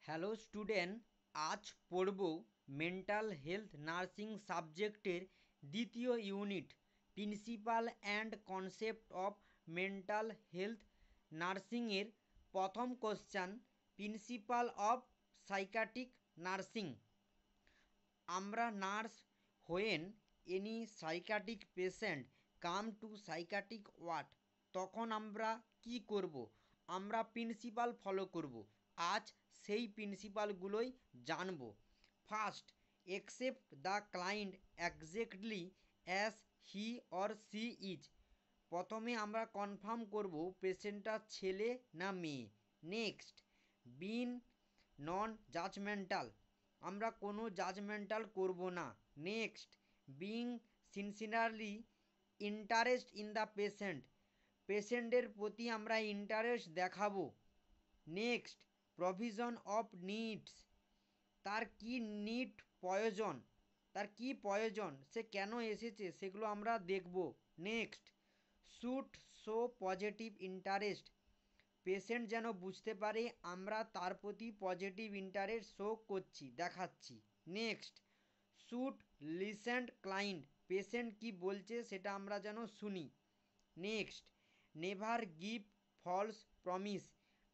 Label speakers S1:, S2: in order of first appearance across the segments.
S1: Hello student, আজ পড়ব mental health nursing সাবজেক্টের দ্বিতীয় unit principal and concept of mental health নার্সিংয়ের প্রথম question principal of psychiatric nursing. আমরা nurse when any psychiatric patient come to psychiatric ward, তখন আমরা কি করব? আমরা প্রিন্সিপাল ফলো করব। আজ সেই প্রিন্সিপালগুলোই জানব। First, accept the client exactly as he or she is. প্রথমে আমরা কনফার্ম করব পেশেন্টটা ছেলে না মেয়ে। নেক্সট, বিন নন জাজমেন্টাল, আমরা কোনো জাজমেন্টাল করব না। Next, being sincerely interest in the patient, পেশেন্টের প্রতি আমরা ইন্টারেস্ট দেখাবো। নেক্সট, প্রভিশন অফ নিডস, তার কি নিড প্রয়োজন, তার কি প্রয়োজন, সে কেন এসেছে সেগুলো আমরা দেখব। Next, should show positive interest, patient যেন বুঝতে পারে আমরা তার প্রতি পজিটিভ ইন্টারেস্ট শো করছি, দেখাচ্ছি। Next, should listen client, patient কি বলছে সেটা আমরা যেন শুনি। Next, never give false promise,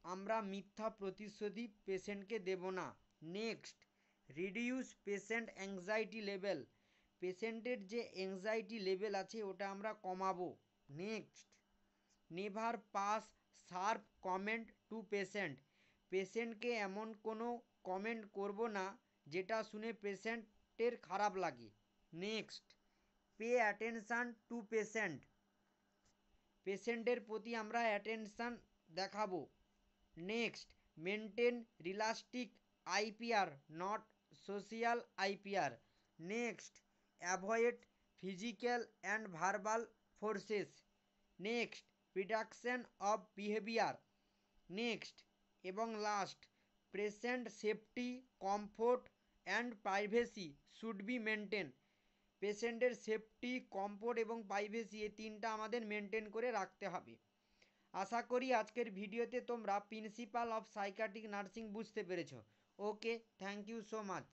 S1: আমরা মিথ্যা প্রতিশ্রুতি পেশেন্টকে দেব না। Next, reduce patient anxiety level, পেশেন্টের যে অ্যাংজাইটি লেভেল আছে ওটা আমরা কমাবো। Next, never pass sharp comment to patient, পেশেন্টকে এমন কোনো কমেন্ট করব না যেটা শুনে পেশেন্টের খারাপ লাগে। Next, pay attention to patient, পেশেন্টের প্রতি আমরা অ্যাটেনশান দেখাবো। Next, maintain realistic IPR not social IPR. Next, avoid physical and verbal forces. Next, prediction of behaviour. Next এবং last, patient safety comfort and privacy should be maintain, পেশেন্টের safety comfort এবং privacy এই তিনটা আমাদের maintain করে রাখতে হবে। আশা করি আজকের ভিডিওতে তোমরা প্রিন্সিপাল অফ সাইকাট্রিক নার্সিং বুঝতে পেরেছো। ওকে, থ্যাংক ইউ সো মাচ।